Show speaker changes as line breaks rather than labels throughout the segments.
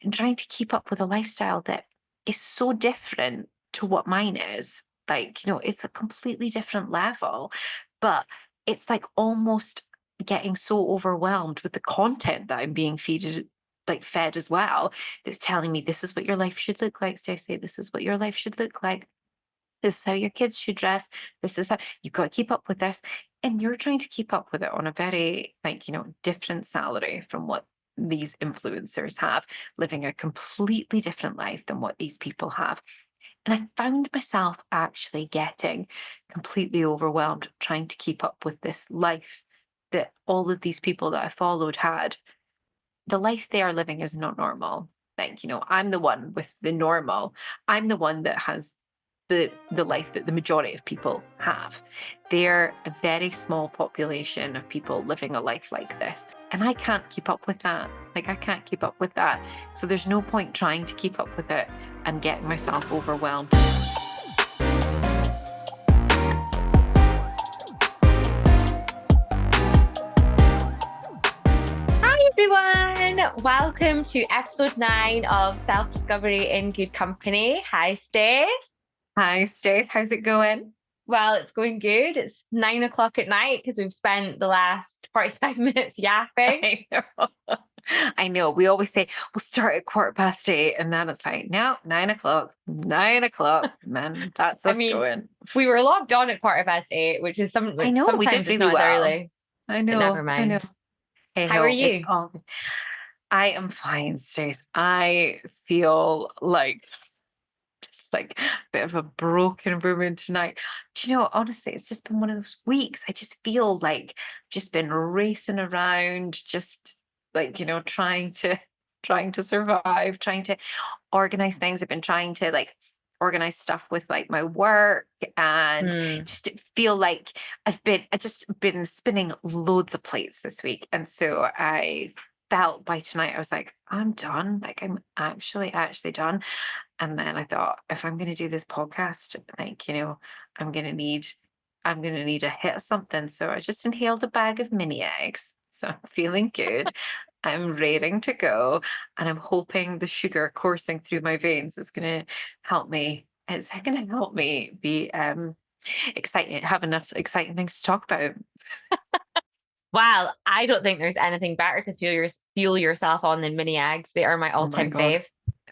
and trying to keep up with a lifestyle that is so different to what mine is. Like, it's a completely different level, but it's like almost getting so overwhelmed with the content that I'm being fed as well. That's telling me this is what your life should look like, Stacey. This is what your life should look like. This is how your kids should dress. This is how you've got to keep up with this. And you're trying to keep up with it on a very, different salary from what these influencers have, living a completely different life than what these people have. And I found myself actually getting completely overwhelmed trying to keep up with this life that all of these people that I followed had. The life they are living is not normal. Like, I'm the one with the normal. I'm the one that has the life that the majority of people have. They're a very small population of people living a life like this. And I can't keep up with that. Like, I can't keep up with that. So there's no point trying to keep up with it and getting myself overwhelmed.
Hi everyone, welcome to episode 9 of Self-Discovery in Good Company. Hi Stace.
Hi Stace, how's it going?
Well, it's going good. It's 9 o'clock at night because we've spent the last 45 minutes yapping.
I know. We always say we'll start at 8:15, and then it's like, no, 9 o'clock, and then that's us going.
We were logged on at 8:15, which is
I know, we did
sometimes it's
really
not
well.
as early.
I know.
But never mind.
I know. Hey,
how are
it's
you?
all good. I am fine, Stace. I feel like just like a bit of a broken woman tonight. Do you know, honestly, it's just been one of those weeks. I just feel like I've just been racing around, just like, trying to survive, trying to organize things. I've been trying to organize stuff with like my work and just feel like I just been spinning loads of plates this week. And so I felt by tonight, I was like, I'm done. Like, I'm actually done. And then I thought, if I'm going to do this podcast, I'm going to need, a hit of something. So I just inhaled a bag of mini eggs. So I'm feeling good. I'm raring to go. And I'm hoping the sugar coursing through my veins is going to help me. It's going to help me be excited, have enough exciting things to talk about.
Well, I don't think there's anything better to fuel yourself on than mini eggs. They are my all-time fave.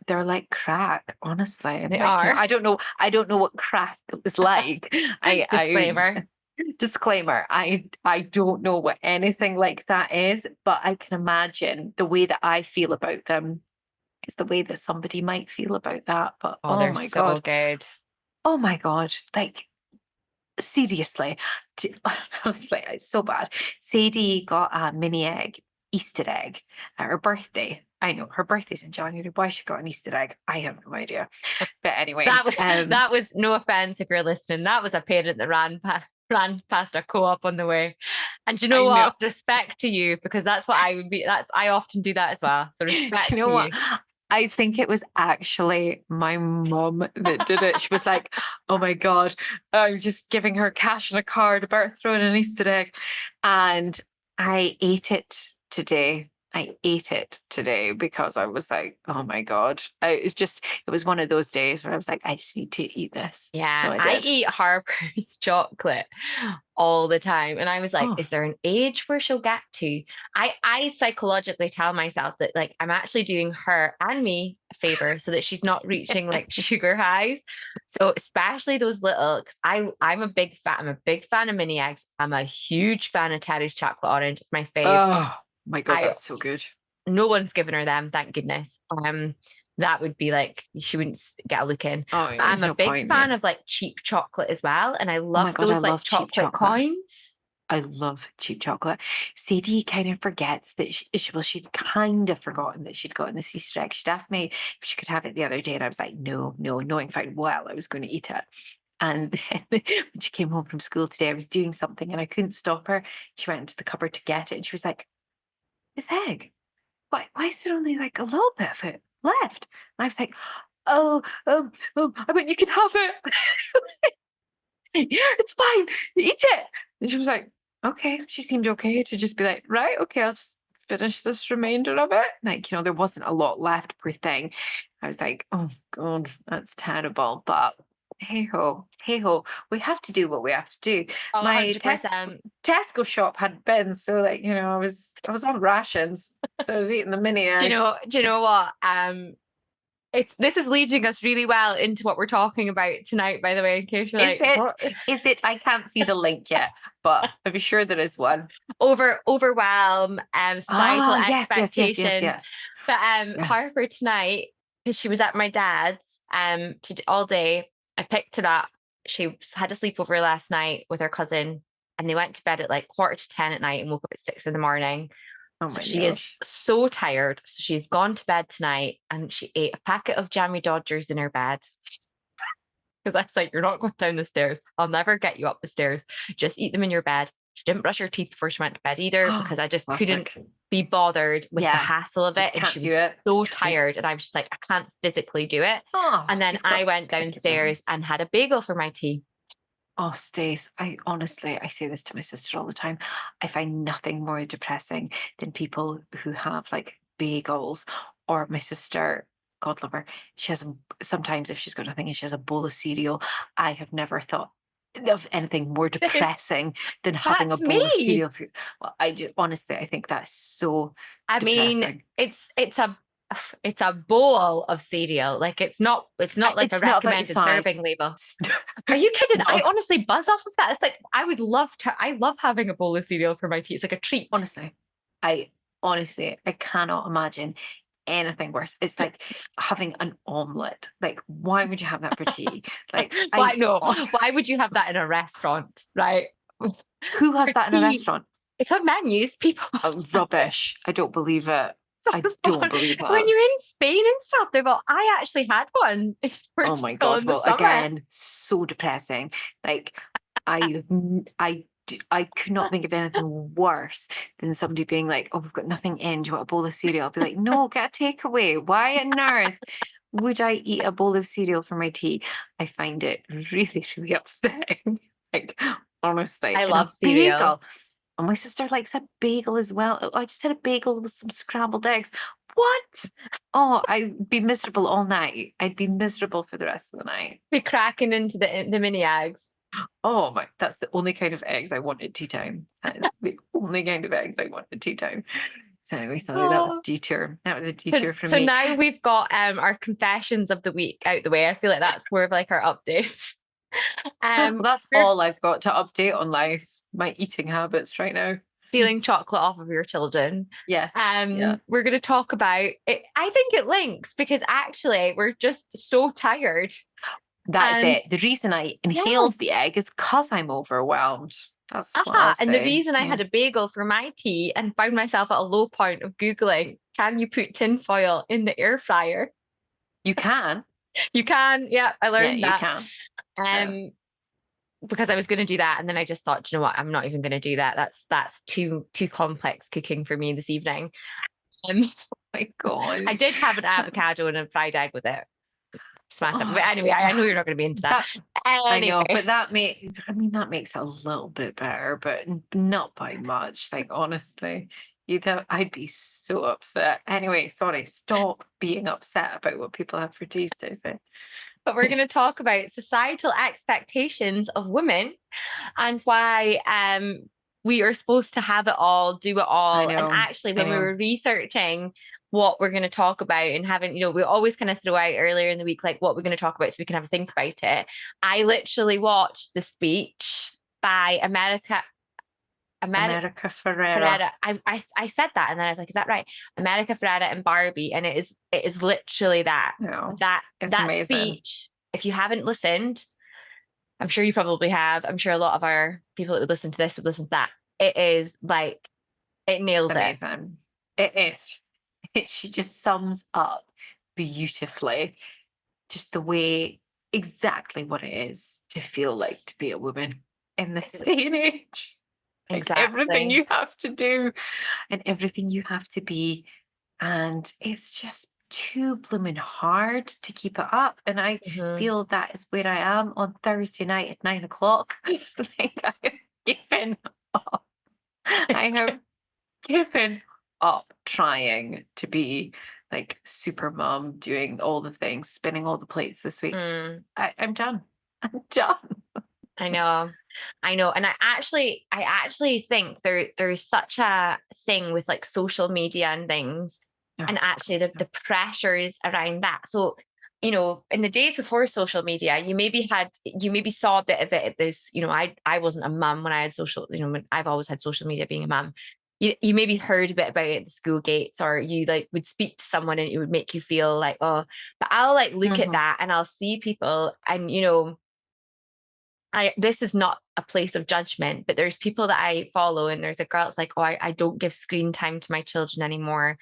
They're like crack, honestly.
They are.
I don't know what crack is like. Disclaimer. I don't know what anything like that is, but I can imagine the way that I feel about them is the way that somebody might feel about that. But
they're my so God, good.
Oh my God, like seriously, honestly, it's so bad. Sadie got a mini Easter egg at her birthday. I know her birthday's in January. Why she got an Easter egg, I have no idea. But anyway,
that was no offense if you're listening. That was a parent that ran past a co-op on the way. And you know what? Respect to you, because that's what I would be. I often do that as well. So respect to you.
What? I think it was actually my mum that did it. She was like, oh my God, I'm just giving her cash and a card about throwing an Easter egg. And I ate it today. Because I was like, oh my God. It was one of those days where I was like, I just need to eat this.
Yeah,
so
I eat Harper's chocolate all the time. And I was like, is there an age where she'll get to? I psychologically tell myself that like I'm actually doing her and me a favor so that she's not reaching like sugar highs. So especially those little, because I'm a big fan of mini eggs. I'm a huge fan of Terry's chocolate orange. It's my favorite.
Oh my God, that's so good.
No one's given her them, thank goodness. That would be like, she wouldn't get a look in. But I'm a big fan of like cheap chocolate as well. And I love those like chocolate coins.
I love cheap chocolate. Sadie kind of forgets that she'd kind of forgotten that she'd gotten this Easter egg. She'd asked me if she could have it the other day. And I was like, no, knowing fine well I was going to eat it. And then when she came home from school today, I was doing something and I couldn't stop her. She went into the cupboard to get it. And she was like, this egg, why is there only like a little bit of it left? And I was like, I mean, you can have it. It's fine, eat it. And she was like, okay. She seemed okay to just be like, right, okay, I'll just finish this remainder of it. Like, there wasn't a lot left, poor thing. I was like, oh God, that's terrible. But hey ho, we have to do what we have to do.
Oh,
My
100%.
Tesco shop had bins, so like, I was on rations. So I was eating the mini eggs.
Do you know what? This is leading us really well into what we're talking about tonight, by the way, in case you're
Is
like,
it?
what?
Is it? I can't see the link yet, but I'm sure there is one.
Overwhelm, societal
Ah, yes, yes, yes, yes,
expectations.
yes.
But
Yes.
Harper tonight, because she was at my dad's all day, I picked her up. She had a sleepover last night with her cousin, and they went to bed at like 9:45 at night and woke up at 6 in the morning.
Oh
So
my
she is
gosh.
so tired. So she's gone to bed tonight and she ate a packet of jammy Dodgers in her bed. Because I was like, you're not going down the stairs. I'll never get you up the stairs. Just eat them in your bed. She didn't brush her teeth before she went to bed either because I just couldn't
Classic.
be bothered with the
Yeah.
hassle of it.
Just
And she
can't do
was
it.
so
Just can't do it.
tired. And I was just like, I can't physically do it.
Oh,
And then
you've
I
got
went
pick it down.
downstairs and had a bagel for my tea.
Oh, Stace, I honestly, I say this to my sister all the time. I find nothing more depressing than people who have like bagels, or my sister, God love her, she has sometimes if she's got nothing and she has a bowl of cereal. I have never thought of anything more depressing than having a
That's
bowl of
me.
cereal. Well, I just honestly, I think that's so
I mean,
depressing.
it's a bowl of cereal. Like it's not like a
It's not about the
recommended serving
size.
label.
It's
Are you kidding? I
not,
honestly buzz off of that. It's like I love having a bowl of cereal for my tea. It's like a treat.
honestly, I I cannot imagine anything worse. It's like having an omelet. Like, why would you have that for tea? Like,
Why no? Why would you have that in a restaurant, right?
who has
For
that in a
tea,
restaurant?
it's on menus. People
Oh,
must have it.
rubbish. I don't believe it.
So
I don't
fun.
believe
When
that.
you're in Spain and stuff, they're well, I actually had one in
Oh my
Portugal
God.
in the
Well,
summer.
again, so depressing. Like, I could not think of anything worse than somebody being like, "Oh, we've got nothing in. Do you want a bowl of cereal?" I'll be like, "No, get a takeaway. Why on earth would I eat a bowl of cereal for my tea?" I find it really, really upsetting. Like, honestly,
I
and a
love cereal.
bagel. Oh, my sister likes a bagel as well. Oh, I just had a bagel with some scrambled eggs. What? Oh, I'd be miserable all night. I'd be miserable for the rest of the night.
Be cracking into the mini eggs.
Oh my, that's the only kind of eggs I want at tea time. That is the only kind of eggs I want at tea time. So anyway, sorry, that was a
Oh.
detour. That was a
So,
detour from
so
me.
now we've got our confessions of the week out the way. I feel like that's more of like our updates.
Well,
Um,
that's
we're
all I've got to update on life, my eating habits right now.
stealing chocolate off of your children.
Yes. Yeah.
We're going to talk about it. I think it links because actually we're just so tired.
That's
And
it. The reason I
yeah,
inhaled the egg is because I'm overwhelmed. That's what I'll
and the
say.
reason I
Yeah.
had a bagel for my tea and found myself at a low point of Googling, can you put tinfoil in the air fryer?
You can.
You can. Yeah, I
Yeah,
learned
you
that.
can.
Um, because I was going to do that, and then I just thought, you know what, I'm not even going to do that. That's too complex cooking for me this evening. Um,
My God.
I did have an avocado and a fried egg with it, smashed up. But
Oh,
anyway, I know you're not going to be into that.
that I know,
Anyway,
but that makes it a little bit better, but not by much. Like, honestly, I'd be so upset. Anyway, sorry, stop being upset about what people have for tea, Stacey.
but we're going to talk about societal expectations of women and why we are supposed to have it all, do it
I
all. And
know,
actually,
I
when we
know.
were researching what we're going to talk about and having, we always kind of throw out earlier in the week, like what we're going to talk about so we can have a think about it. I literally watched the speech by America
America Ferrera.
Ferrera. I said that and then I was like, is that right? America Ferrera and Barbie. And it is literally that.
No, it's
That
amazing.
speech, if you haven't listened, I'm sure you probably have. I'm sure a lot of our people that would listen to this would listen to that. It is like it
It's
nails it.
amazing. It is. She just sums up beautifully just the way exactly what it is to feel like to be a woman in this day and age. Like everything
Exactly.
you have to do and everything you have to be. And it's just too blooming hard to keep it up. And I
Mhm.
feel that is where I am on Thursday night at 9 o'clock. Like I have given up. I have given up trying to be like super mom, doing all the things, spinning all the plates this week.
Mm,
I'm done. I'm done.
I know. I know. And I actually think there's such a thing with like social media and things, and
Oh,
actually the pressures around that. So, in the days before social media, you maybe saw a bit of it at this, I wasn't a mum when I had when I've always had social media being a mum. You maybe heard a bit about it at the school gates, or you like would speak to someone and it would make you feel like, oh, but I'll like look at
mhm.
that and I'll see people, and this is not a place of judgment, but there's people that I follow, and there's a girl that's like, oh, I don't give screen time to my children anymore.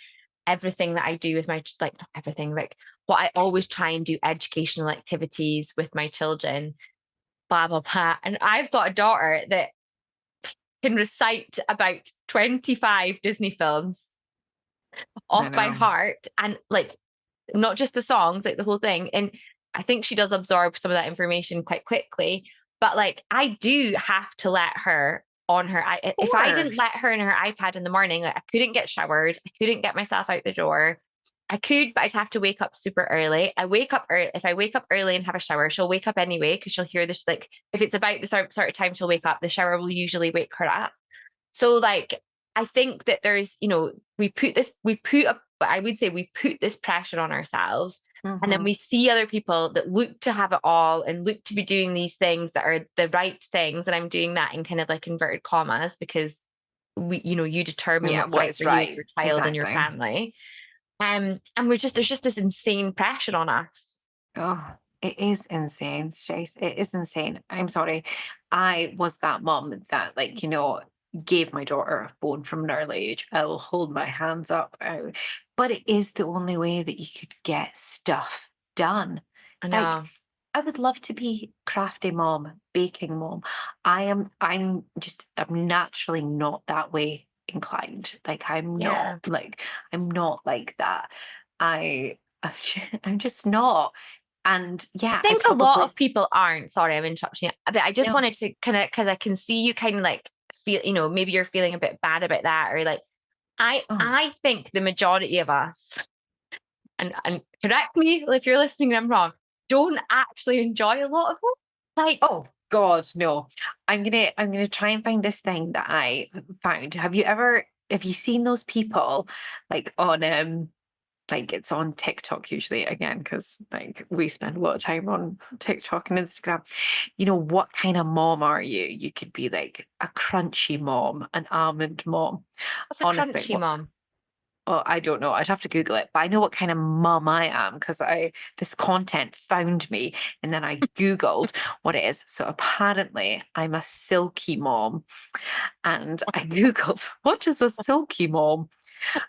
Everything that I do with like not everything, like what I always try and do educational activities with my children, blah, blah, blah. And I've got a daughter that can recite about 25 Disney films
I
off by
know.
heart, and like not just the songs, like the whole thing. And I think she does absorb some of that information quite quickly. But like I do have to let her on her
Of
if I didn't let
course.
her in her iPad in the morning, like I couldn't get showered, I couldn't get myself out the door. I could, but I'd have to wake up super early. I wake up early. If I wake up early and have a shower, she'll wake up anyway because she'll hear this. Like if it's about the sort of time she'll wake up, the shower will usually wake her up. So like I think that there's, I would say we put this pressure on ourselves. And then
Hmm.
we see other people that look to have it all and look to be doing these things that are the right things. And I'm doing that in kind of like inverted commas because you determine
Yeah,
what's right
what's
for you,
right?
your child, and your
Exactly.
family. And there's just this insane pressure on us.
Oh, it is insane, Stace. It is insane. I'm sorry. I was that mom that, like, gave my daughter a phone from an early age. I will hold my hands up. But it is the only way that you could get stuff done.
I
Like,
know.
I would love to be crafty mom, baking mom. I'm naturally not that way inclined. Like,
Yeah.
I'm not like that. I'm just not. And
I
yeah, I
think a lot
probably
of people aren't. Sorry, I'm interrupting you. But I just
no.
wanted to kind of, because I can see you kind of like feel, maybe you're feeling a bit bad about that, or like
Oh,
I think the majority of us, and correct me if you're listening and I'm wrong, don't actually enjoy a lot of it. Like,
oh God, no. I'm gonna try and find this thing that I found. Have you seen those people like on like it's on TikTok usually again, because like we spend a lot of time on TikTok and Instagram. What kind of mom are you? You could be like a crunchy mom, an almond mom.
what's a
Honestly,
crunchy
what
mom?
Oh, I don't know. I'd have to Google it, but I know what kind of mum I am because I this content found me and then I Googled what it is. So apparently I'm a silky mom. And I Googled, what is a silky mom?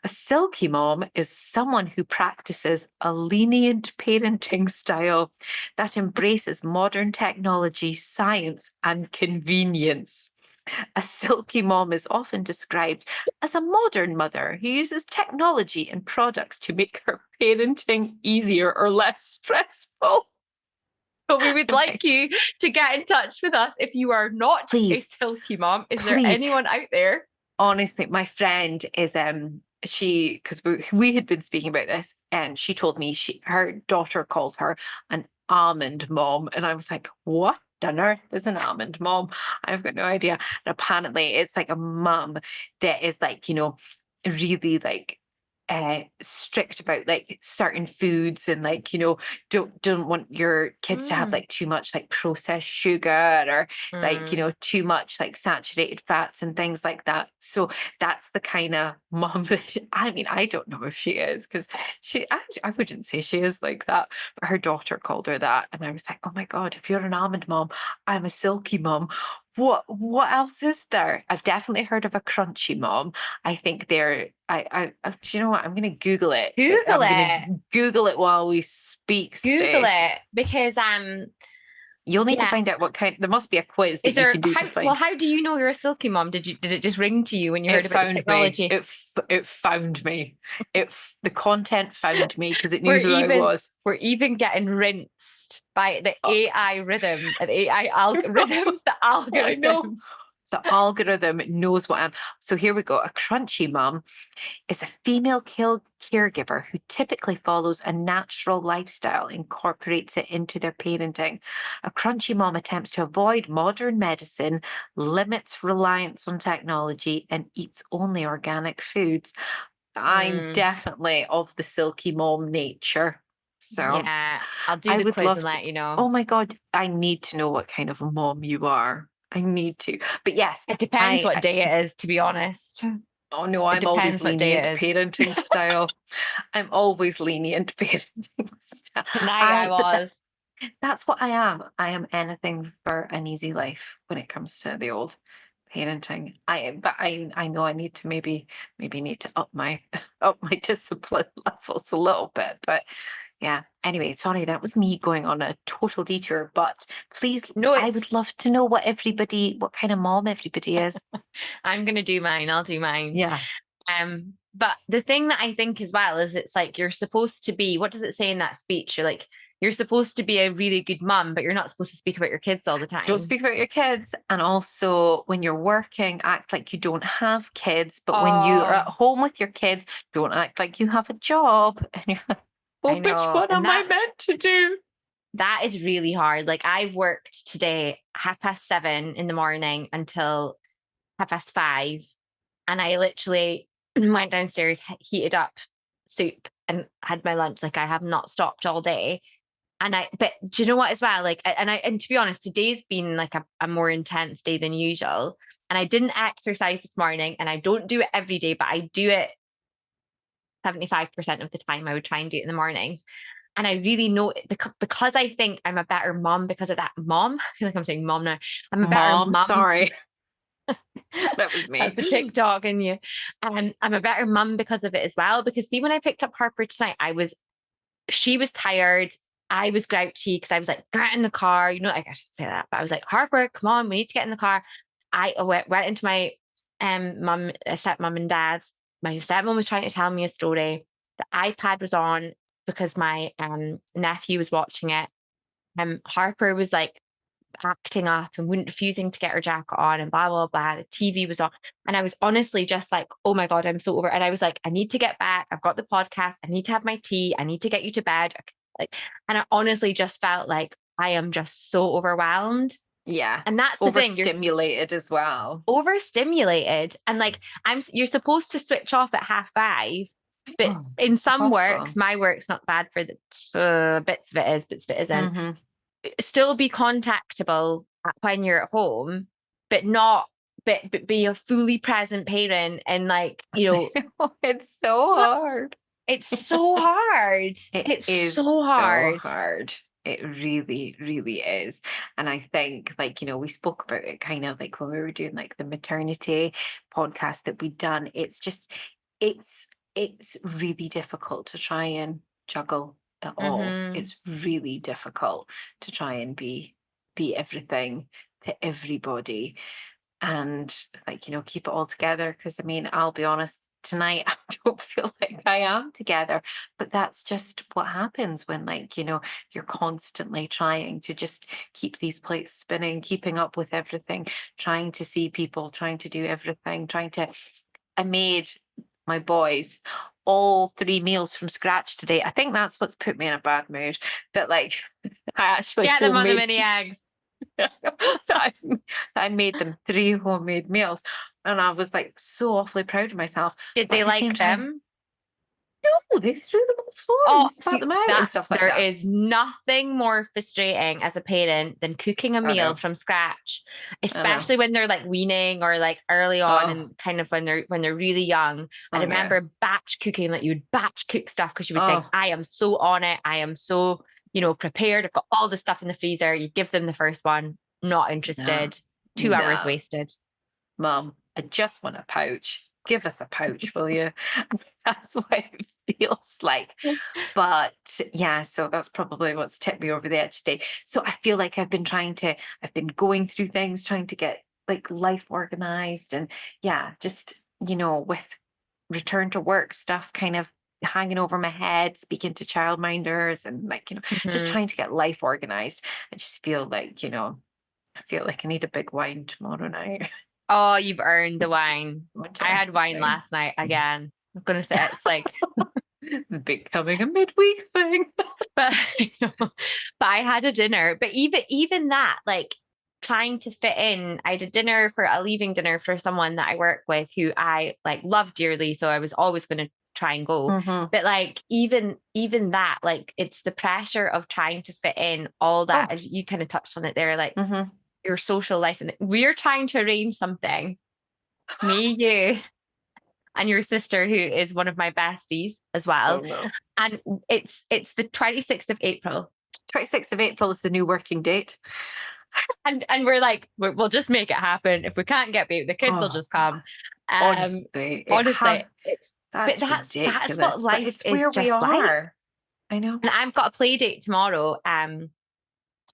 A silky mom is someone who practices a lenient parenting style that embraces modern technology, science, and convenience. A silky mom is often described as a modern mother who uses technology and products to make her parenting easier or less stressful.
So we would
I'm
like
like,
you to get in touch with us if you are not a
please,
silky mom. Is there
please.
anyone out there?
Honestly, my friend is she because we had been speaking about this and she told me her daughter called her an almond mom and I was like, what on earth is an almond mom? I've got no idea. And apparently it's like a mom that is like, really like strict about like certain foods and like don't want your kids to have
Mm,
like too much like processed sugar or like
mm.
too much like saturated fats and things like that. So that's the kind of mom that I mean, I don't know if she is because I wouldn't say she is like that, but her daughter called her that and I was like, oh my god, if you're an almond mom, I'm a silky mom. What else is there? I've definitely heard of a crunchy mom. I think they're do you know what? I'm gonna Google it.
Google
I'm gonna
it.
Google it while we speak,
Google
Stace.
it because
You'll need to
yeah.
find out what kind. There must be a quiz that
Is
you
there
can do to find.
how do you know you're a silky mom? Did it just ring to you when you
It
heard about the
found me.
technology?
It found me. The content found me because it
We're
knew who I
even
was.
we're even getting rinsed by the
Oh,
AI rhythm and AI algorithms, the
I know.
algorithm.
The algorithm knows what I'm. So here we go. A crunchy mom is a female caregiver who typically follows a natural lifestyle, incorporates it into their parenting. A crunchy mom attempts to avoid modern medicine, limits reliance on technology, and eats only organic foods. I'm
Mm,
definitely of the silky mom nature. So
yeah, I'll do
I
the
would
quiz
love
and
to.
let you know.
Oh my God, I need to know what kind of a mom you are. I need to. But yes,
It depends what day it is, to be honest.
oh no,
It
I'm always
depends what day
lenient
it is.
parenting style. I'm always lenient parenting style.
Tonight I
But
was.
that's what I am. I am anything for an easy life when it comes to the old parenting. I know I need to maybe need to up my up my discipline levels a little bit. But yeah. Anyway, sorry, that was me going on a total detour. But please,
No,
I
it's
would love to know what kind of mom everybody is.
I'm gonna do mine. I'll do mine.
Yeah.
But the thing that I think as well is it's like you're supposed to be, what does it say in that speech? You're supposed to be a really good mum, but you're not supposed to speak about your kids all the
Don't
time.
speak about your kids. And also, when you're working, act like you don't have kids. But when you're
Oh,
at home with your kids, don't act like you have a job. And you're like, well,
I
which
know.
one
And
am I meant to do?
that is really hard. Like I've worked today 7:30 in the morning until 5:30. And I literally went downstairs, heated up soup and had my lunch. Like I have not stopped all day. But do you know what as well? And to be honest, today's been like a more intense day than usual. And I didn't exercise this morning and I don't do it every day, but I do it 75% of the time. I would try and do it in the mornings. And I really know it because I think I'm a better mom because of that. Mom, I feel like I'm saying mom now. I'm a better
Mom,
mom.
sorry. That was
That's
me.
the TikTok in you. I'm a better mum because of it as well. Because see, when I picked up Harper tonight, she was tired. I was grouchy because I was like, get in the car. You know, like I should say that, but I was like, Harper, come on, we need to get in the car. I went into my mum, stepmom and dad's. My stepmom was trying to tell me a story. The iPad was on because my nephew was watching it. Harper was like acting up and wouldn't refusing to get her jacket on and blah blah blah. The TV was on, and I was honestly just like, "Oh my god, I'm so over." And I was like, "I need to get back. I've got the podcast. I need to have my tea. I need to get you to bed." Like, and I honestly just felt like I am just so overwhelmed.
Yeah.
And that's the thing. You're
Overstimulated as well.
overstimulated, and like you're supposed to switch off at 5:30. But
Oh,
in some works,
impossible.
my work's not bad for the bits of it is, bits of it isn't
Hmm.
still be contactable when you're at home, but not but be a fully present parent and
It's so
what?
hard.
It's so hard.
It
It's
is
so
so
hard.
hard. It really, really is. And I think, we spoke about it kind of like when we were doing like the maternity podcast that we'd done. It's just, it's, it's really difficult to try and juggle it all.
Mm-hmm.
It's really difficult to try and be everything to everybody and keep it all together. Because I mean, I'll be honest, tonight I don't feel like I am together, but that's just what happens when you're constantly trying to just keep these plates spinning, keeping up with everything, trying to see people, trying to do everything, I made my boys all three meals from scratch today. I think that's what's put me in a bad mood, that I actually
Get them on the
homemade
mini eggs.
that I, I made them three homemade meals. And I was like so awfully proud of myself.
Did
But
they
at the same
like
time,
them?
no, they threw them on the floor
Oh,
and spat
see
them out and
that
stuff like
there
that.
is nothing more frustrating as a parent than cooking a
I
meal
know.
from scratch,
I know.
especially when they're like weaning or like early on
Oh,
and kind of when they're really young. I
oh yeah.
remember batch cooking, like you would batch cook stuff because you would think,
Oh,
I am so on it. I am so, prepared. I've got all the stuff in the freezer. You give them the first one, not
no,
interested. 2 hours
no.
wasted.
Mom, I just want a pouch. Give us a pouch, will you? That's what it feels like. But yeah, so that's probably what's tipped me over the edge today. So I feel like I've been going through things, trying to get life organized and yeah, just, with return to work stuff kind of hanging over my head, speaking to childminders and just
Mhm.
trying to get life organized. I just feel like, I feel like I need a big wine tomorrow night.
Oh, you've earned the wine. I
Winter.
had wine
Right.
last night again. I'm gonna say it's like,
Becoming a midweek thing.
but but I had a dinner. But even that, like trying to fit in, I did dinner for a leaving dinner for someone that I work with who I like love dearly. So I was always gonna try and go.
Hmm.
But like even that, like it's the pressure of trying to fit in all that,
Oh.
as you kind of touched on it there, like
Hmm.
your social life. And we're trying to arrange something, me, you, and your sister, who is one of my besties as
Oh
well.
no.
And it's the 26th of April.
26th of April is the new working date.
And we're like, we'll just make it happen. If we can't get baby, the kids will
Oh,
just come. Um,
honestly,
honestly, it's but
that's
that's what
ridiculous, but
life
it's
is
where we
just like.
are. I know.
And I've got a play date tomorrow.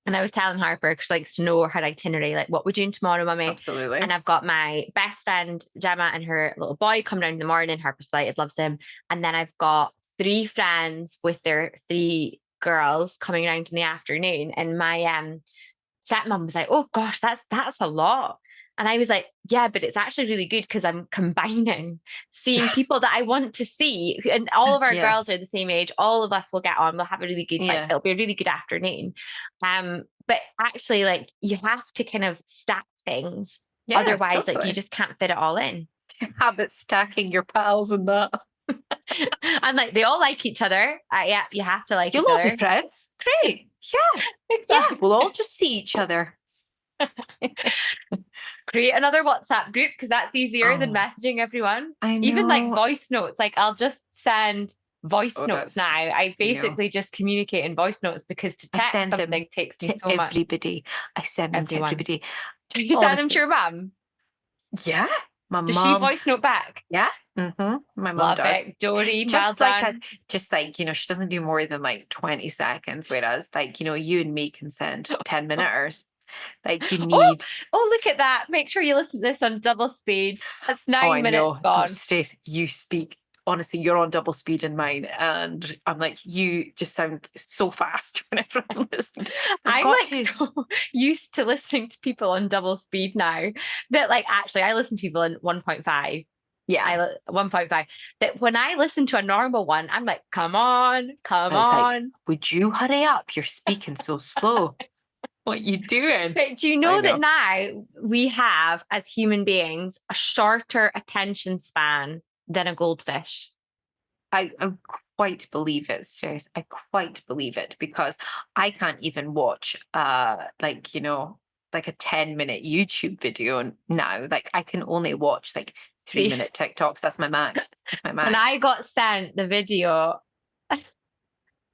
And I was telling Harper, because she likes to know her itinerary, like what we're doing tomorrow, mummy. And
Absolutely.
I've got my best friend Gemma and her little boy come down in the morning. Harper's delighted, loves him. And then I've got three friends with their three girls coming around in the afternoon. And my stepmom was like, "Oh gosh, that's a lot." And I was like, "Yeah, but it's actually really good because I'm combining seeing people that I want to see, and all of our
Yeah.
girls are the same age. All of us will get on. We'll have a really good, like,
Yeah.
it'll be a really good afternoon." But actually, like, you have to kind of stack things,
Yeah,
otherwise, like, you
totally.
just can't fit it all in.
Habit stacking your pals and that.
And like, they all like each other. Yeah, you have to like
You'll
each
all be
other.
friends. Great. Yeah. Yeah. We'll
Exactly.
all just see each other.
Create another WhatsApp group because that's easier than
Oh,
messaging everyone.
I
Even like
know.
voice notes, like I'll just send voice
Oh,
notes now.
that's,
I
you know,
basically just communicate in voice notes because to
I
text
send them
something takes me
to
so much.
everybody. I send them to
Everyone.
everybody.
Do you send them to
Honestly.
your mum?
Yeah. My
Does she
mom.
voice note back?
Yeah. My mom
Love
does.
it. Doreen, well
Just like
done.
she doesn't do more than like 20 seconds, whereas like, you and me can send 10 minuters. Like you
Oh,
need.
oh, look at that. Make sure you listen to this on double speed. That's
Oh,
9 minutes
Oh,
gone.
Stace, you speak. Honestly, you're on double speed in mine. And I'm like, you just sound so fast whenever I'm listening. I've
I'm
got
like
to.
so used to listening to people on double speed now that like actually I listen to people in 1.5.
Yeah.
1.5. That when I listen to a normal one, I'm like, come on, come
It's like,
on.
would you hurry up? You're speaking so slow. What you doing?
But do you
I
know that
know.
now we have, as human beings, a shorter attention span than a goldfish?
I quite believe it, Stace. I quite believe it because I can't even watch like, like a 10-minute YouTube video now. Like I can only watch like three
See,
minute TikToks. That's my max. That's my
when
max.
I got sent the video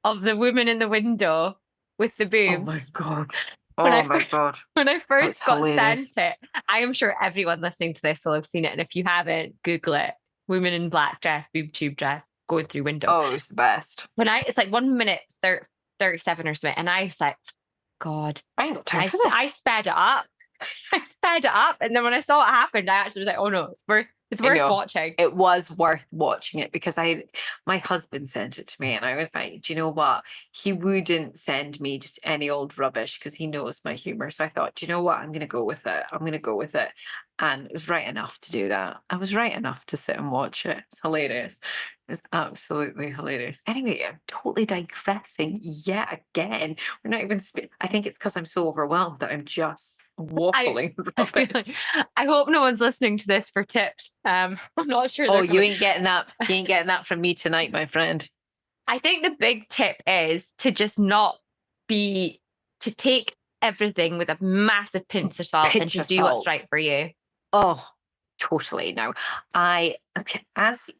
of the woman in the window with the
Oh my
boobs,
God.
when
Oh
I
my
first
God.
when I
That's
first got sent
hilarious.
it, I am sure everyone listening to this will have seen it. And if you haven't, Google it. Women in black dress, boob tube dress, going through window.
Oh, it's the best.
It's like 1 minute 37 or something. And I was like, God.
I ain't got
And
time for
I
this.
sped it up. I sped it up. And then when I saw it happened, I actually was like, oh no, it's
I
worth
know
watching.
it was worth watching it because my husband sent it to me and I was like, do you know what? He wouldn't send me just any old rubbish because he knows my humor. So I thought, do you know what? I'm going to go with it. I'm going to go with it. And it was right enough to do that. I was right enough to sit and watch it. It's hilarious. It's absolutely hilarious. Anyway, I'm totally digressing yet again. We're not even, I think it's because I'm so overwhelmed that I'm just
I
waffling
I feel
rubbish.
like I hope no one's listening to this for tips. I'm not sure
Oh,
they're
you
coming.
ain't getting that. You ain't getting that from me tonight, my friend.
I think the big tip is to just not be to take everything with a massive pinch of salt and
Pinch
to
of
do what's
salt.
right for you.
Oh, totally. No, I okay, as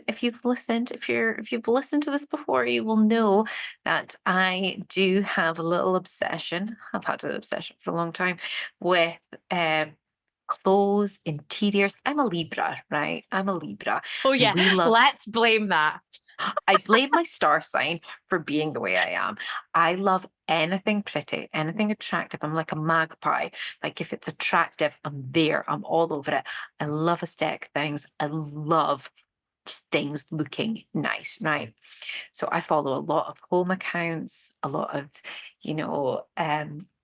if you've listened to this before, you will know that I do have a little obsession. I've had an obsession for a long time with clothes, interiors. I'm a Libra, right? I'm a Libra,
Oh
and
yeah,
we love.
let's blame that.
I blame my star sign for being the way I am. I love anything pretty, anything attractive. I'm like a magpie. Like if it's attractive, I'm there. I'm all over it. I love aesthetic things. I love just things looking nice, right? So I follow a lot of home accounts, a lot of, you know,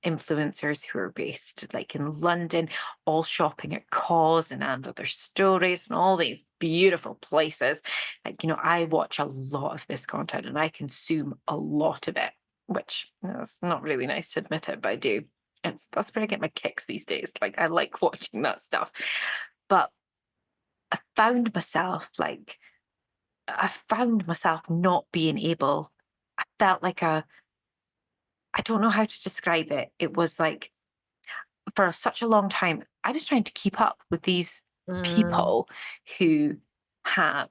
influencers who are based like in London, all shopping at Cause and other stories and all these beautiful places. Like, I watch a lot of this content and I consume a lot of it, which it's not really nice to admit it, but I do. That's where I get my kicks these days. Like, I like watching that stuff. But I found myself like, I found myself not being able, I felt like I don't know how to describe it. It was like for such a long time, I was trying to keep up with these
Mm,
people who have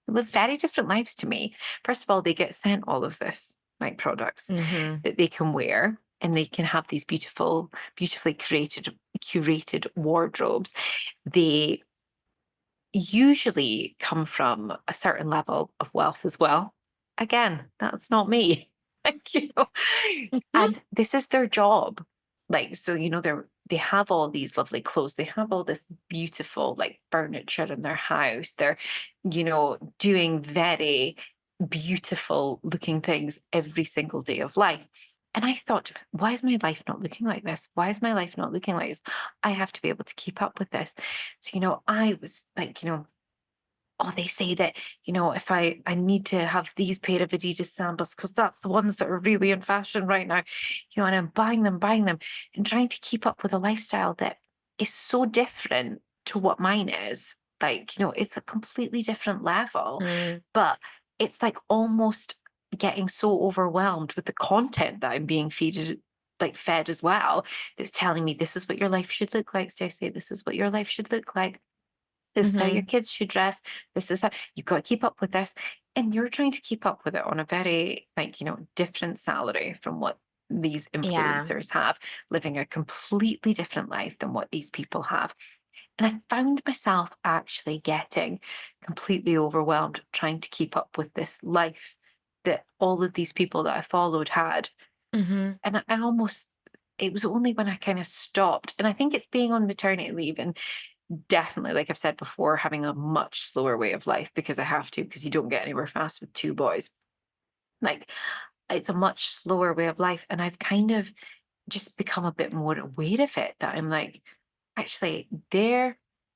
live very different lives to me. First of all, they get sent all of this like products
mhm,
that they can wear and they can have these beautifully curated wardrobes. They usually come from a certain level of wealth as well. Again, that's not me. Like,
mhm,
and this is their job. Like, so, they have all these lovely clothes. They have all this beautiful like furniture in their house. They're, doing very beautiful looking things every single day of life. And I thought, why is my life not looking like this? Why is my life not looking like this? I have to be able to keep up with this. So, I was like, oh, they say that, if I need to have these pair of Adidas sandals because that's the ones that are really in fashion right now, and I'm buying them and trying to keep up with a lifestyle that is so different to what mine is. Like, it's a completely different level,
mm,
but it's like almost getting so overwhelmed with the content that I'm being fed as well. That's telling me this is what your life should look like, Stacey. This is what your life should look like. This is how your
mhm.
kids should dress. This is how you've got to keep up with this. And you're trying to keep up with it on a very, like, different salary from what these
Yeah.
influencers have, living a completely different life than what these people have. And I found myself actually getting completely overwhelmed trying to keep up with this life that all of these people that I followed had.
Mhm.
And it was only when I kind of stopped. And I think it's being on maternity leave and definitely, like I've said before, having a much slower way of life because I have to, because you don't get anywhere fast with two boys. Like, it's a much slower way of life. And I've kind of just become a bit more aware of it that I'm like, actually, the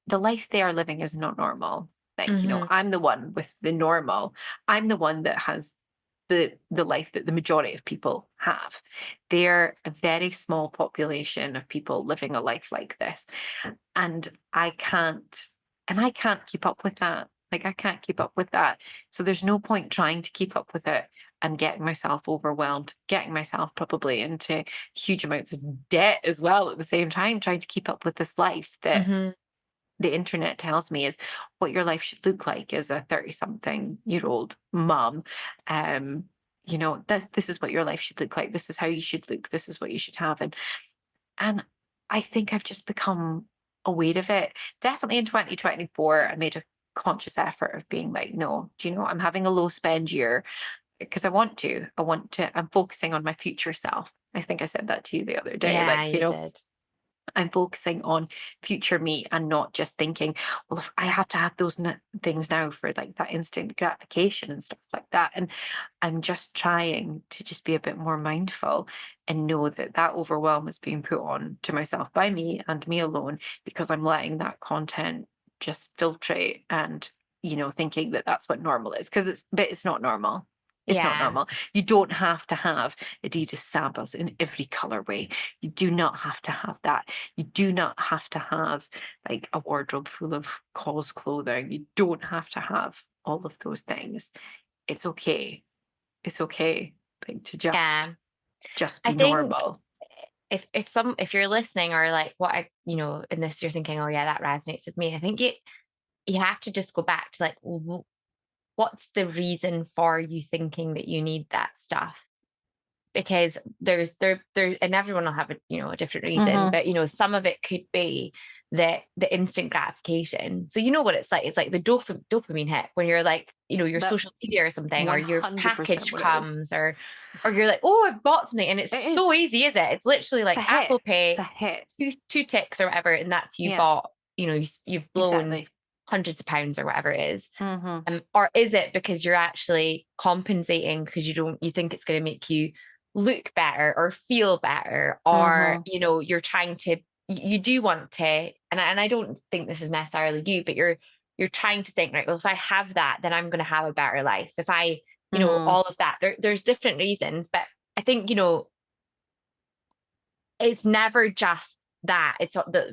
life they are living is not normal. Like,
Mhm.
I'm the one with the normal. I'm the one that has the life that the majority of people have. They're a very small population of people living a life like this. And I can't keep up with that. Like, I can't keep up with that. So there's no point trying to keep up with it and getting myself overwhelmed, getting myself probably into huge amounts of debt as well at the same time, trying to keep up with this life that
Mhm.
the internet tells me is what your life should look like as a 30 something year old mom. Um, this is what your life should look like. This is how you should look. This is what you should have. And I think I've just become aware of it. Definitely in 2024, I made a conscious effort of being like, no, do you know what? I'm having a low spend year because I want to. I'm focusing on my future self. I think I said that to you the other day.
Yeah,
Like,
you did.
I'm focusing on future me and not just thinking, well, if I have to have those things now for like that instant gratification and stuff like that. And I'm just trying to just be a bit more mindful and know that that overwhelm is being put on to myself by me and me alone because I'm letting that content just filtrate and, thinking that that's what normal is but it's not normal. It's not
Yeah.
normal. You don't have to have Adidas sandals in every colorway. You do not have to have that. You do not have to have like a wardrobe full of cause clothing. You don't have to have all of those things. It's okay. It's okay, like, to
Yeah.
just
I
be
think
normal.
if you're listening or like what in this you're thinking, "Oh yeah, that resonates with me." I think you have to just go back to like, what's the reason for you thinking that you need that stuff? Because there and everyone will have a different reason,
Mhm.
but some of it could be the instant gratification. So you know what it's like. It's like the dopamine hit when you're like, your
That's
social media or something, or your
100%
package
what it is.
comes, or you're like, oh, I've bought something, and it's
It
so
is.
easy, is it? It's literally
It's
like
a hit.
Apple
It's
Pay,
a hit.
two ticks or whatever, and that's you
Yeah,
bought. You've blown
exactly.
hundreds of pounds or whatever it is.
Mhm.
Or is it because you're actually compensating because you think it's going to make you look better or feel better, or,
Mhm.
you're trying to, you do want to, and I don't think this is necessarily you, but you're trying to think, right, well, if I have that, then I'm going to have a better life. If I,
Mhm.
all of that, there's different reasons, but I think, it's never just that.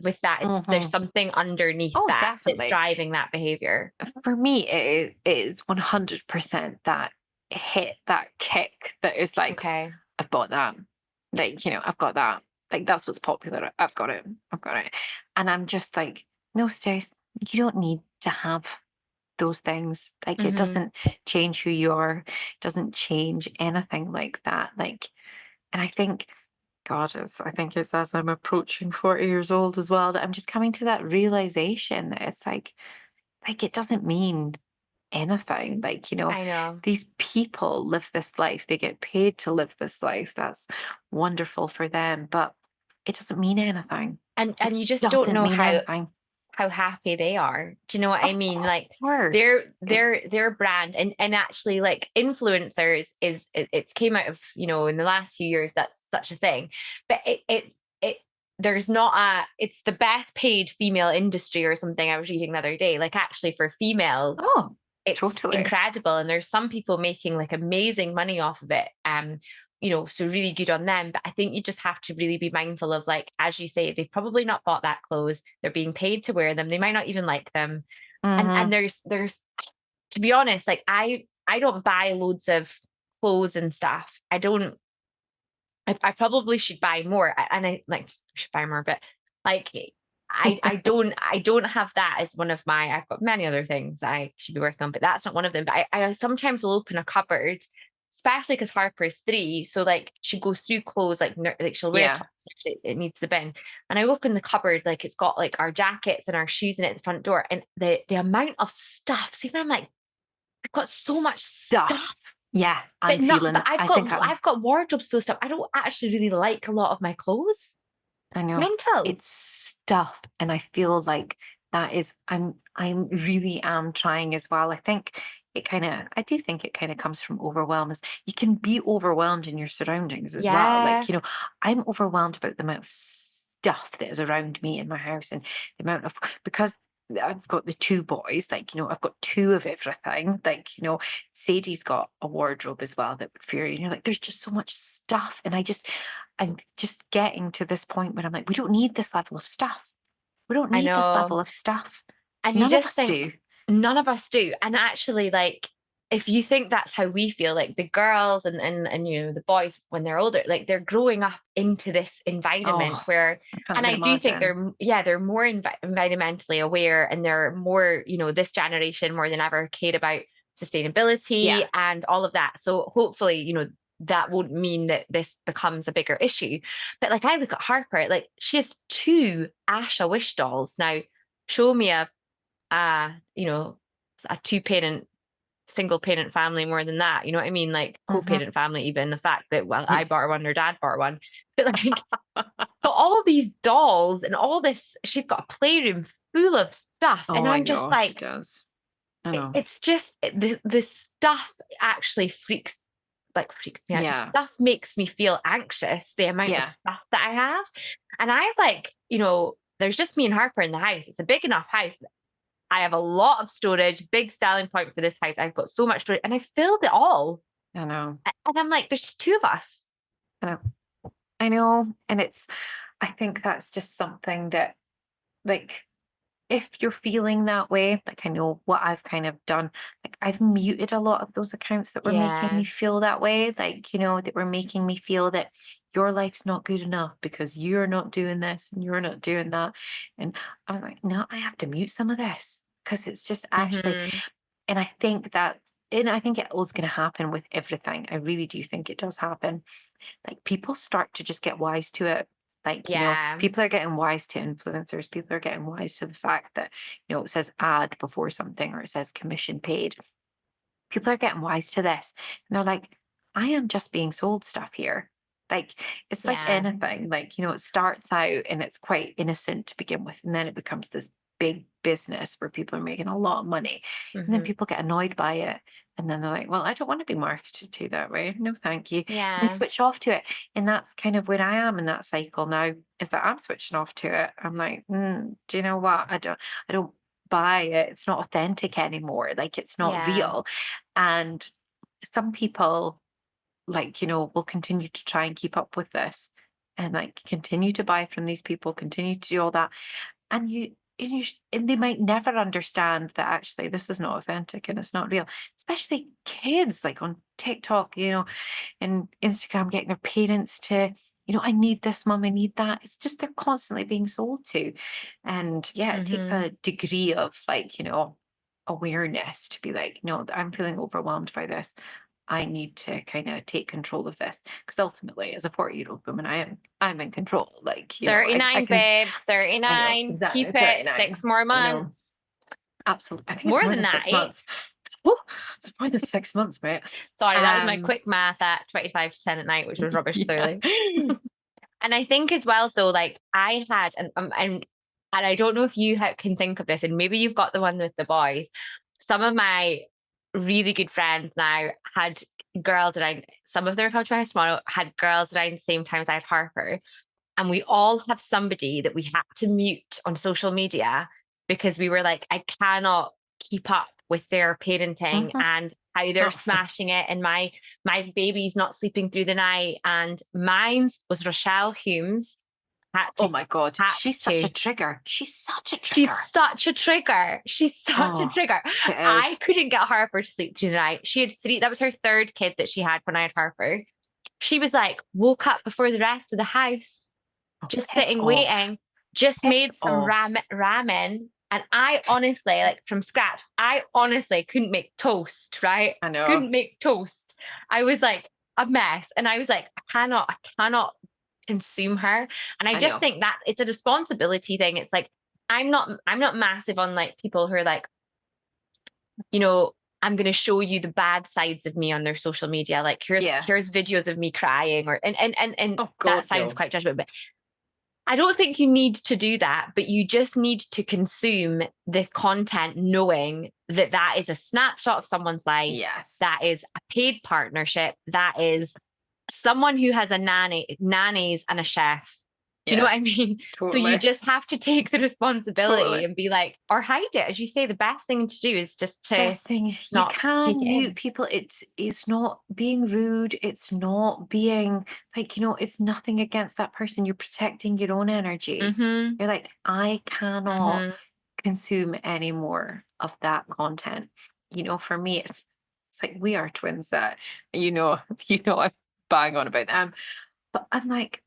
With that, there's
Mhm.
something underneath
Oh,
that that's
definitely.
driving that behavior.
For me, it is 100% that hit, that kick that is like,
Okay.
I've bought that. Like, I've got that. Like, that's what's popular. I've got it. I've got it. And I'm just like, no, Stace, you don't need to have those things. Like, it
Hmm.
doesn't change who you are, it doesn't change anything like that. Like, and I think, God, I think it's as I'm approaching 40 years old as well that I'm just coming to that realization that it's like it doesn't mean anything. Like,
I know.
these people live this life, they get paid to live this life. That's wonderful for them, but it doesn't mean anything. It
And you just don't
doesn't
know
mean
how
anything.
happy they are. Do you know what I
Of
mean? Like,
course.
their brand, and actually, like, influencers it's came out of, in the last few years, that's such a thing. But it there's not a it's the best paid female industry or something I was reading the other day. Like, actually, for females,
Oh,
it's
totally.
incredible, and there's some people making like amazing money off of it. So really good on them. But I think you just have to really be mindful of, like, as you say, they've probably not bought that clothes. They're being paid to wear them. They might not even like them. And
Hmm.
there's to be honest, like, I don't buy loads of clothes and stuff. I probably should buy more. And I like should buy more, but, like, I don't have that as one of my. I've got many other things I should be working on, but that's not one of them. But I sometimes will open a cupboard, especially because Harper's 3. So, like, she goes through clothes, like, like, she'll wear
Yeah.
tops if it needs the bin. And I open the cupboard, like, it's got like our jackets and our shoes in it at the front door. And the amount of stuff, see, when I'm like, I've got so much stuff.
Stuff. Yeah,
But
I'm
not,
feeling,
but I've
I
got
think I'm
I've got wardrobes full of stuff. I don't actually really like a lot of my clothes.
I know.
Mental.
It's stuff. And I feel like that is I'm really am trying as well. I do think it kind of comes from overwhelm is you can be overwhelmed in your surroundings as well.
Yeah.
Like, I'm overwhelmed about the amount of stuff that is around me in my house and the amount of because I've got the two boys, like, I've got two of everything. Like, Sadie's got a wardrobe as well that would fear you. And you're like, there's just so much stuff. And I'm just getting to this point where I'm like, we don't need this level of stuff. We don't
I
need this level
know.
of stuff.
And you
None of
just
us
think
do.
none of us do. And actually, like, if you think that's how we feel, like, the girls and the boys when they're older, like, they're growing up into this environment
Oh,
where,
I can't
and
even
I do think
imagine.
they're more environmentally aware, and they're more, this generation more than ever care about
Yeah.
sustainability and all of that. So hopefully, that won't mean that this becomes a bigger issue. But, like, I look at Harper, like, she has two Asha wish dolls. Now, show me uh, you know, a two parent, single parent family more than that. You know what I mean? Like,
Hmm.
co-parent family, even the fact that, well, I
Yeah.
bought her one, her dad bought her one. But, like, but all these dolls and all this, she's got a playroom full of stuff.
Oh,
And
I
I'm just
know she
like,
does. I know.
it's just the stuff actually freaks me out. The
Yeah.
stuff makes me feel anxious, the amount of
Yeah.
stuff that I have. And I like, there's just me and Harper in the house. It's a big enough house. I have a lot of storage, big selling point for this house. I've got so much storage, and I filled it all.
I know.
And I'm like, there's just two of us.
I know. I know. And I think that's just something that, like, if you're feeling that way, like I know what I've kind of done, like I've muted a lot of those accounts that were making me
Yeah.
feel that way, like, that were making me feel that your life's not good enough because you're not doing this and you're not doing that. And I was like, no, I have to mute some of this because it's just actually,
Hmm.
and I think it was going to happen with everything. I really do think it does happen, like people start to just get wise to it. Like,
Yeah.
people are getting wise to influencers. People are getting wise to the fact that, it says ad before something or it says commission paid. People are getting wise to this. And they're like, I am just being sold stuff here. Like, it's like
Yeah.
anything. Like, it starts out and it's quite innocent to begin with. And then it becomes this big business where people are making a lot of money. And then
Mhm.
people get annoyed by it. And then they're like, well, I don't want to be marketed to that way. No, thank you. And they
Yeah.
switch off to it. And that's kind of where I am in that cycle now, is that I'm switching off to it. I'm like, do you know what? I don't buy it. It's not authentic anymore. Like, it's not
Yeah.
real. And some people, like, will continue to try and keep up with this and like continue to buy from these people, continue to do all that. And they might never understand that actually this is not authentic and it's not real, especially kids like on TikTok, and Instagram, getting their parents to, I need this, mom, I need that. It's just they're constantly being sold to. And yeah, it takes
Mhm.
a degree of like, awareness to be like, no, I'm feeling overwhelmed by this. I need to kind of take control of this. Because ultimately, as a 40-year-old woman, I'm in control. Like, I
39,
can,
babes,
I know,
39. Keep
exactly,
it.
39.
6 more
I know.
months.
Absolutely. I think it's
More
more
than
than
that,
6
eh?
months. Woo, it's more than 6 months, mate.
Sorry, that was my
Um,
quick math at 25 to 10 at night, which was rubbish,
yeah.
clearly. And I think as well, though, like I had, and I don't know if you can think of this, and maybe you've got the one with the boys. Some of my really good friends now had girls around. Some of them are coming to my house tomorrow. Had girls around the same time as I had Harper, and we all have somebody that we had to mute on social media because we were like, I cannot keep up with their parenting
Mhm.
and how they're
Oh,
smashing it, and my baby's not sleeping through the night. And mine's was Rochelle Humes. Had
oh
to
my God.
had
She's such a
to.
trigger. She's such a
She's
trigger.
such a trigger. She's such a
Oh,
trigger.
she
I
is.
couldn't get Harper to sleep through the night. She had three, that was her third kid that she had when I had Harper. She was like, woke up before the rest of the house,
Oh,
just
piss
sitting
off.
waiting, just
Piss
made some
off.
ramen. And I honestly, like from scratch, I honestly couldn't make toast, right?
I know.
Couldn't make toast. I was like a mess. And I was like, I cannot consume her. And I
I
just
know.
think that it's a responsibility thing. It's like, I'm not massive on like people who are like, you know, I'm going to show you the bad sides of me on their social media. Like
Yeah.
here's videos of me crying, or and
Oh
that
God,
sounds
no.
quite judgmental, but I don't think you need to do that, but you just need to consume the content knowing that that is a snapshot of someone's life.
Yes.
That is a paid partnership. That is someone who has a nannies and a chef. You know
Yeah.
what I mean? So you
Totally.
just have to take the responsibility
Totally.
and be like, or hide it. As you say, the best thing to do is just to
Best thing, you
not take
can
it
mute
in.
people. It's not being rude. It's not being like, it's nothing against that person. You're protecting your own energy.
Mm-hmm.
You're like, I cannot
Mm-hmm.
consume any more of that content. For me, it's like we are twins that, you know, I bang on about them. But I'm like,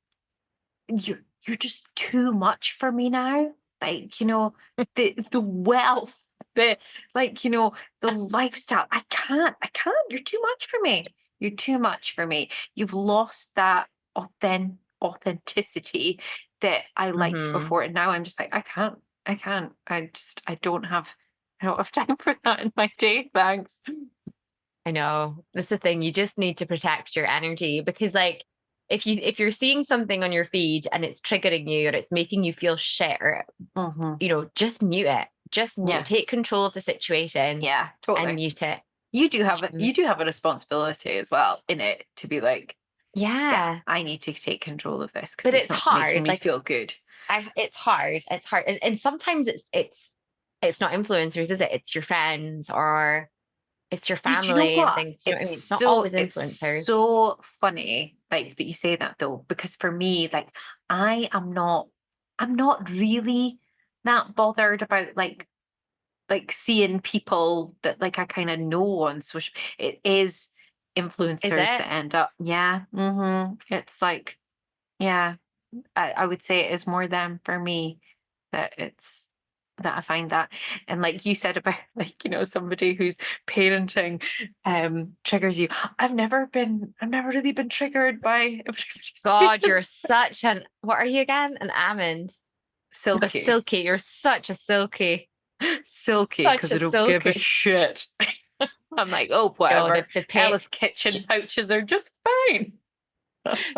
you're just too much for me now. Like, the wealth, the like, the lifestyle. I can't. You're too much for me. You're too much for me. You've lost that authenticity that I liked
Mm-hmm.
before. And now I'm just like, I can't. I can't. I don't have time for that in my day. Thanks.
I know. That's the thing. You just need to protect your energy because like if you're seeing something on your feed and it's triggering you or it's making you feel shit or
Hmm.
just mute it. Just mute,
Yeah.
take control of the situation
Yeah,
and
totally.
mute it.
You do have a responsibility as well in it to be like, yeah,
Yeah.
I need to take control of this because
But
it's
it's
not making
hard.
me
Like
feel good.
it's hard. It's hard. And sometimes it's not influencers, is it? It's your friends or it's your
Do you know
family and
what?
things. You know
It's
what I mean? It's not
so
always
it's
influencers.
so funny, like that you say that though, because for me, like I am not, I'm not really that bothered about like seeing people that like I kind of know on social. It is
Is
influencers
it?
that end up, yeah. It's like, yeah. I would say it is more them for me that it's that I find that. And like you said about like, somebody who's parenting triggers you. I've never really been triggered by
God, you're such an, what are you again? An almond. No, a
silky.
silky. You're such a silky.
Silky,
Such
because
a
I don't give a
silky.
shit. I'm like, oh,
No,
whatever.
the pit,
Ella's kitchen pouches are just fine.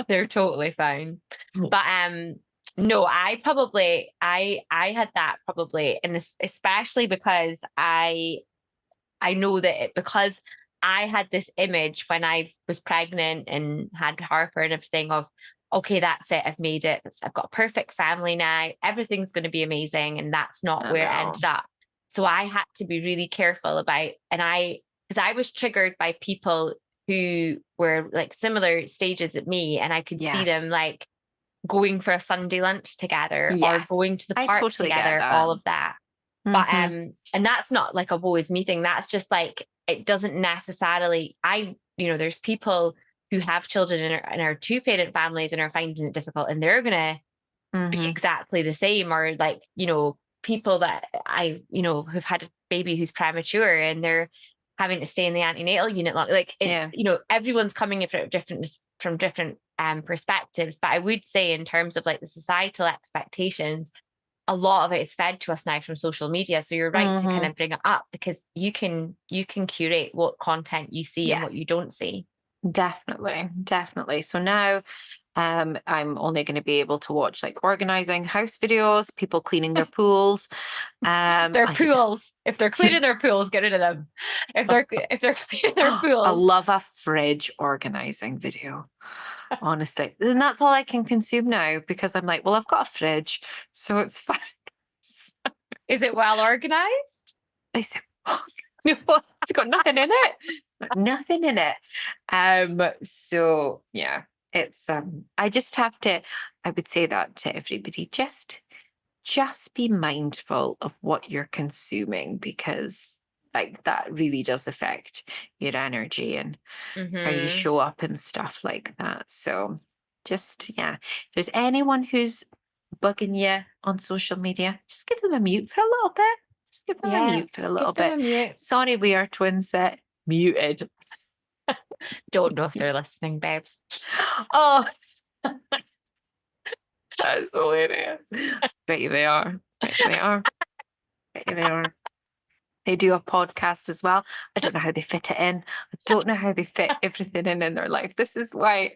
they're totally fine. But No, I had that probably, and especially because I know that because I had this image when I was pregnant and had Harper and everything of, okay, that's it. I've made it. I've got a perfect family now. Everything's going to be amazing. And that's not
I
where it
know.
ended up. So I had to be really careful about, because I was triggered by people who were like similar stages at me, and I could see
Yes.
them like going for a Sunday lunch together or
Yes.
going to the
I
park
totally get
together,
that.
all of that. But
Hmm.
and that's not like a boys meeting. That's just like it doesn't necessarily. There's people who have children in our two-parent families and are finding it difficult, and they're gonna be
Hmm.
exactly the same. Or like people that who've had a baby who's premature and they're having to stay in the antenatal unit long. Like it's
Yeah.
everyone's coming from different perspectives. But I would say in terms of like the societal expectations, a lot of it is fed to us now from social media. So you're right to kind
Hmm.
of bring it up because you can curate what content you see and what
Yes.
you don't see.
Definitely, definitely. So now I'm only going to be able to watch like organizing house videos, people cleaning their pools.
Their
I,
pools, if they're cleaning their pools, get rid of them. If they're cleaning their
I
pools,
love a fridge organizing video, honestly. And that's all I can consume now because I'm like, well, I've got a fridge, so it's fine.
is it well organized?
I said, oh, no, it's got nothing in it. Got nothing in it. So yeah, it's I just have to, I would say that to everybody, just be mindful of what you're consuming because like that really does affect your energy and how you
Mm-hmm.
show up and stuff like that. So just yeah, if there's anyone who's bugging you on social media, just give them a mute for a little bit. Just give them a
Yeah,
mute for a
just give
little
them a
bit.
mute.
Sorry, we are twins set muted.
Don't know if they're listening, babes.
Oh, that's hilarious. Bet you they are. Bet you they are. Bet you they are. They do a podcast as well. I don't know how they fit it in. I don't know how they fit everything in their life. This is why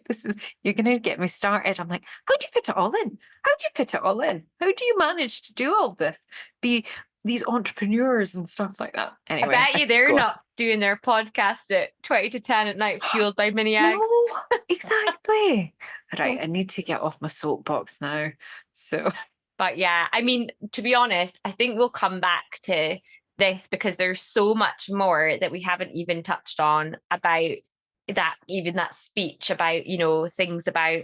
you're going to get me started. I'm like, how do you fit it all in? How do you fit it all in? How do you manage to do all this? Be these entrepreneurs and stuff like that.
I
Anyway,
bet
I
you
could
they're
go.
not doing their podcast at 20 to 10 at night, fueled by mini eggs.
No, exactly. Right.
Oh.
I need to get off my soapbox now. So,
But yeah, I mean, to be honest, I think we'll come back to this because there's so much more that we haven't even touched on about that speech about, things about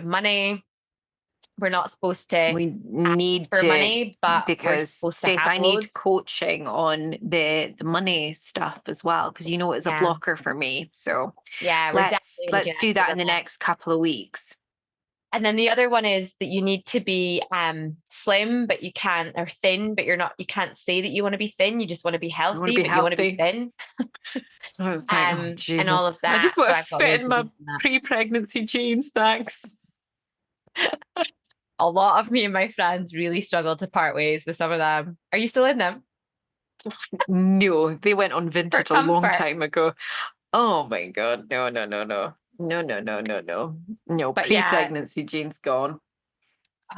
money. We're not supposed to
we
ask
need
for
to
money, but we're
because
supposed to
Stace,
have
I need
loads.
coaching on the money stuff as well because it's a
Yeah.
blocker for me. So
Yeah, we're definitely going to
let's
connect
do
with
that in the
that.
next couple of weeks.
And then the other one is that you need to be slim, but you can't, or thin, but you can't say that you want to be thin. You just want to be
I want to
healthy,
be
but you want to be
healthy.
thin.
I was like, oh
And all
Jesus,
of
I
that.
just
So
want to
I've got
fit
loads
in
of
my
these and that.
pre-pregnancy jeans. Thanks.
A lot of me and my friends really struggled to part ways with some of them. Are you still in them
No, they went on
for
vintage a long
comfort?
time ago. Oh my God. No, no, no, no. No, no, no, no, no. No,
But yeah,
pre-pregnancy jeans gone.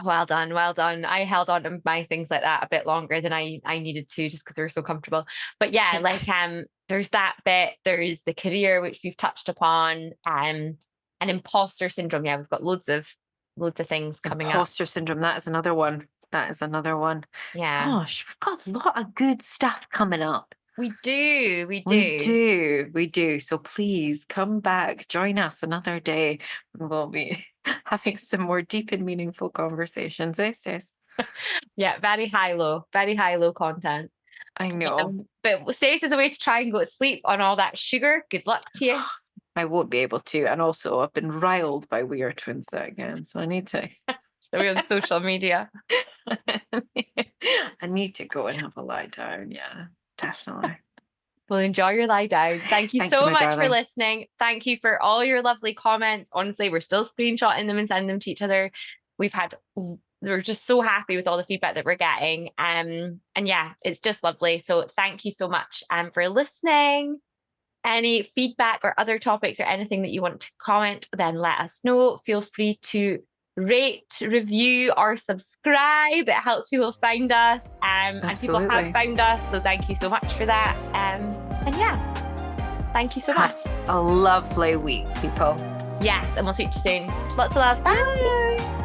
well done, well done. I held on to my things like that a bit longer than I needed to just because they were so comfortable. But yeah, like there's that bit, there's the career which we've touched upon, and imposter syndrome. Yeah, we've got loads of things coming up.
Imposter syndrome, that is another one. That is another one.
Yeah.
Gosh, we've got a lot of good stuff coming up.
We do, we
We
do.
do, we do. So please come back, join us another day, and we'll be having some more deep and meaningful conversations, eh, sis?
Yeah, very high low content.
I know.
But Stace is a way to try and go to sleep on all that sugar. Good luck to you.
I won't be able to. And also, I've been riled by We Are Twins again. So I need to.
So we're on social media.
I need to go and have a lie down. Yeah, definitely.
Well, enjoy your lie down. Thank you
Thank you,
so
my
much for
darling.
listening. Thank you for all your lovely comments. Honestly, we're still screenshotting them and sending them to each other. We're just so happy with all the feedback that we're getting. And yeah, it's just lovely. So thank you so much for listening. Any feedback or other topics or anything that you want to comment, then let us know. Feel free to rate, review, or subscribe. It helps people find us, and people have
Absolutely.
found us. So thank you so much for that. And yeah, thank you so
Have
much.
a lovely week, people.
Yes, and we'll speak to you soon. Lots of love. Bye.